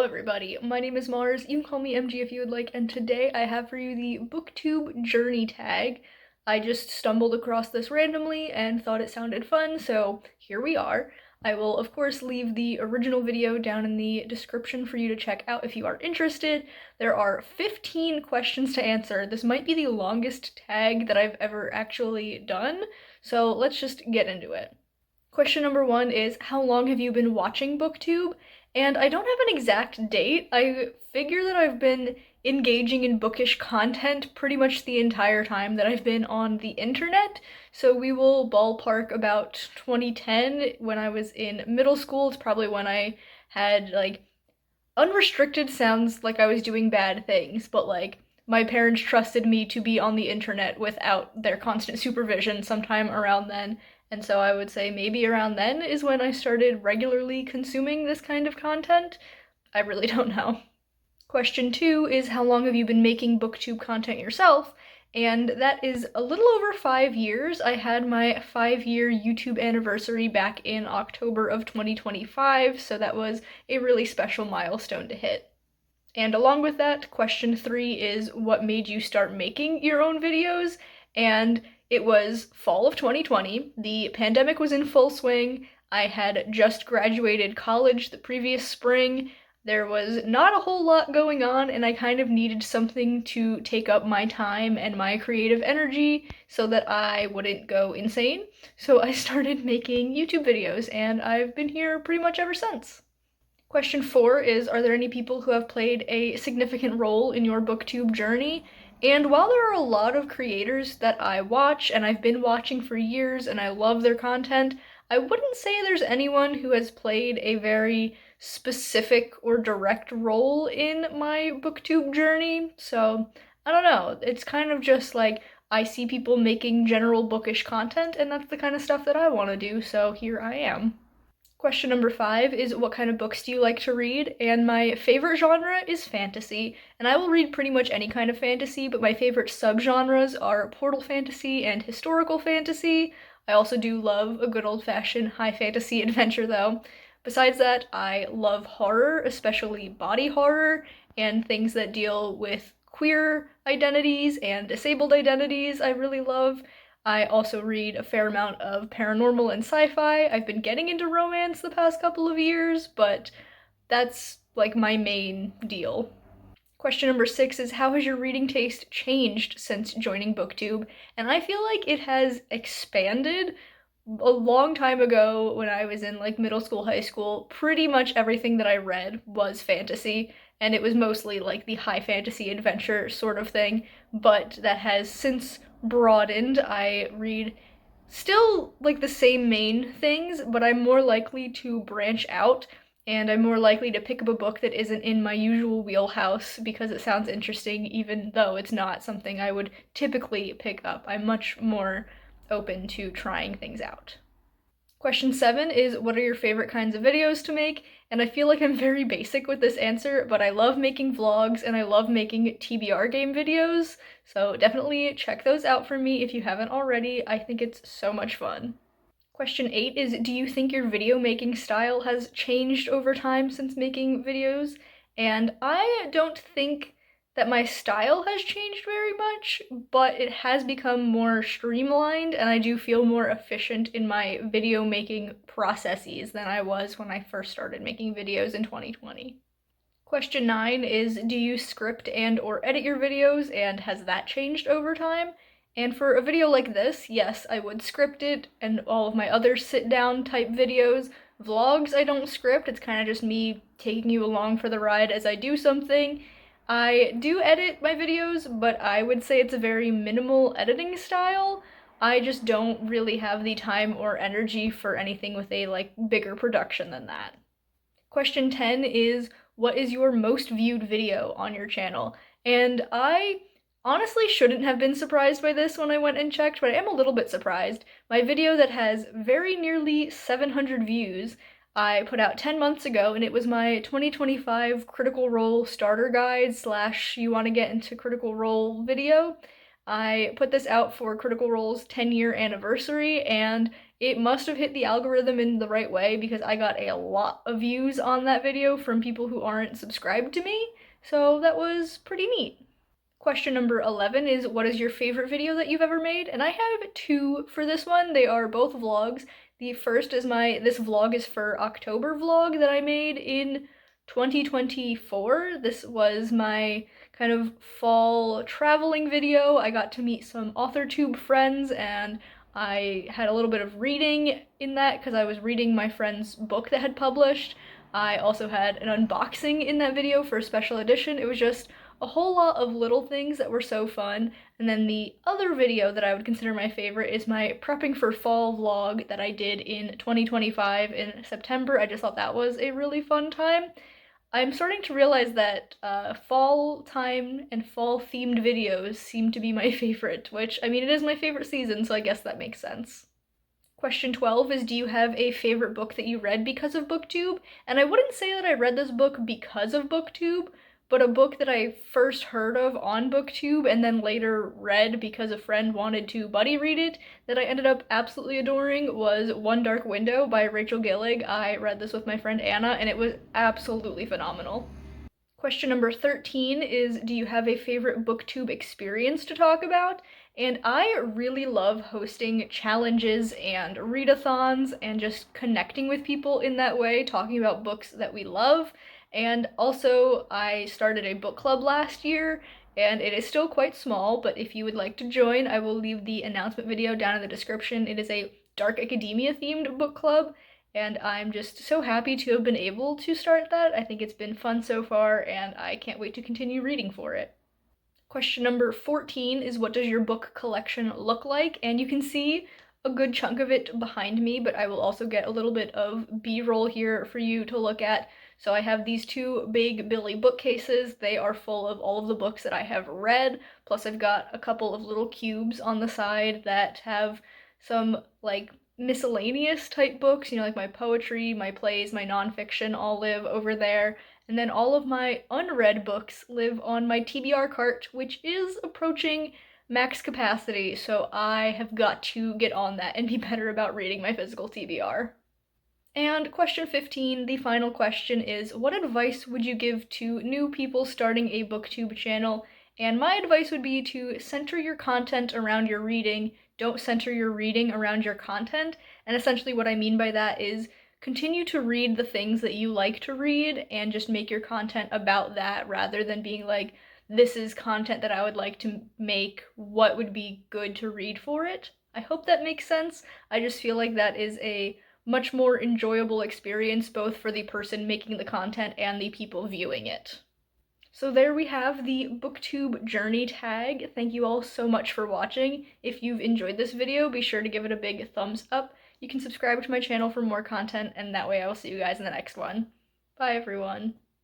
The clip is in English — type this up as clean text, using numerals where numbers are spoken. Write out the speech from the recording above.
everybody, my name is Mars, you can call me MG if you would like, and today I have for you the booktube journey tag. I just stumbled across this randomly and thought it sounded fun, so here we are. I will of course leave the original video down in the description for you to check out if you are interested. There are 15 questions to answer. This might be the longest tag that I've ever actually done, so let's just get into it. Question number 1 is, how long have you been watching booktube? And I don't have an exact date. I figure that I've been engaging in bookish content pretty much the entire time that I've been on the internet. So we will ballpark about 2010 when I was in middle school. It's probably when I had, unrestricted sounds like I was doing bad things, but my parents trusted me to be on the internet without their constant supervision sometime around then. And so I would say maybe around then is when I started regularly consuming this kind of content. I really don't know. Question 2 is, how long have you been making booktube content yourself? And that is a little over 5 years. I had my 5-year YouTube anniversary back in October of 2025, so that was a really special milestone to hit. And along with that, question 3 is, what made you start making your own videos? And it was fall of 2020. The pandemic was in full swing. I had just graduated college the previous spring. There was not a whole lot going on, and I kind of needed something to take up my time and my creative energy so that I wouldn't go insane. So I started making YouTube videos, and I've been here pretty much ever since. Question 4 is, are there any people who have played a significant role in your booktube journey? And while there are a lot of creators that I watch and I've been watching for years and I love their content, I wouldn't say there's anyone who has played a very specific or direct role in my booktube journey. So, I don't know, it's kind of just like I see people making general bookish content and that's the kind of stuff that I want to do, so here I am. Question number 5 is, what kind of books do you like to read? And my favorite genre is fantasy, and I will read pretty much any kind of fantasy, but my favorite subgenres are portal fantasy and historical fantasy. I also do love a good old-fashioned high fantasy adventure though. Besides that, I love horror, especially body horror, and things that deal with queer identities and disabled identities I really love. I also read a fair amount of paranormal and sci-fi. I've been getting into romance the past couple of years, but that's like my main deal. Question number 6 is, how has your reading taste changed since joining booktube? And I feel like it has expanded. A long time ago when I was in middle school, high school, pretty much everything that I read was fantasy, and it was mostly the high fantasy adventure sort of thing, but that has since broadened. I read still the same main things, but I'm more likely to branch out, and I'm more likely to pick up a book that isn't in my usual wheelhouse because it sounds interesting even though it's not something I would typically pick up. I'm much more open to trying things out. Question 7 is, what are your favorite kinds of videos to make? And I feel like I'm very basic with this answer, but I love making vlogs and I love making TBR game videos, so definitely check those out for me if you haven't already. I think it's so much fun. Question 8 is, do you think your video making style has changed over time since making videos? And I don't think that my style has changed very much, but it has become more streamlined and I do feel more efficient in my video making processes than I was when I first started making videos in 2020. Question 9 is, do you script and or edit your videos, and has that changed over time? And for a video like this, yes, I would script it, and all of my other sit-down type videos. Vlogs I don't script, it's kind of just me taking you along for the ride as I do something. I do edit my videos, but I would say it's a very minimal editing style. I just don't really have the time or energy for anything with a bigger production than that. Question 10 is, what is your most viewed video on your channel? And I honestly shouldn't have been surprised by this when I went and checked, but I am a little bit surprised. My video that has very nearly 700 views I put out 10 months ago, and it was my 2025 Critical Role starter guide / you want to get into Critical Role video. I put this out for Critical Role's 10-year anniversary, and it must have hit the algorithm in the right way because I got a lot of views on that video from people who aren't subscribed to me, so that was pretty neat. Question number 11 is, what is your favorite video that you've ever made? And I have two for this one. They are both vlogs. The first is this vlog is for October vlog that I made in 2024. This was my kind of fall traveling video. I got to meet some AuthorTube friends, and I had a little bit of reading in that because I was reading my friend's book that had published. I also had an unboxing in that video for a special edition. It was just a whole lot of little things that were so fun. And then the other video that I would consider my favorite is my prepping for fall vlog that I did in 2025 in September. I just thought that was a really fun time. I'm starting to realize that fall time and fall themed videos seem to be my favorite, which, I mean, it is my favorite season, so I guess that makes sense. Question 12 is, do you have a favorite book that you read because of BookTube? And I wouldn't say that I read this book because of BookTube, but a book that I first heard of on BookTube and then later read because a friend wanted to buddy read it that I ended up absolutely adoring was One Dark Window by Rachel Gillig. I read this with my friend Anna, and it was absolutely phenomenal. Question number 13 is, do you have a favorite BookTube experience to talk about? And I really love hosting challenges and readathons and just connecting with people in that way, talking about books that we love. And also, I started a book club last year, and it is still quite small, but if you would like to join, I will leave the announcement video down in the description. It is a dark academia themed book club, and I'm just so happy to have been able to start that. I think it's been fun so far, and I can't wait to continue reading for it. Question number 14 is, what does your book collection look like? And you can see a good chunk of it behind me, but I will also get a little bit of B-roll here for you to look at. So I have these two big Billy bookcases. They are full of all of the books that I have read, plus I've got a couple of little cubes on the side that have some like miscellaneous type books, you know, like my poetry, my plays, my nonfiction all live over there. And then all of my unread books live on my TBR cart, which is approaching max capacity, so I have got to get on that and be better about reading my physical TBR. And question 15, the final question, is, what advice would you give to new people starting a BookTube channel? And my advice would be to center your content around your reading. Don't center your reading around your content. And essentially what I mean by that is continue to read the things that you like to read and just make your content about that rather than being like, this is content that I would like to make, what would be good to read for it? I hope that makes sense. I just feel like that is a much more enjoyable experience both for the person making the content and the people viewing it. So there we have the BookTube journey tag. Thank you all so much for watching. If you've enjoyed this video, be sure to give it a big thumbs up. You can subscribe to my channel for more content, and that way I will see you guys in the next one. Bye everyone.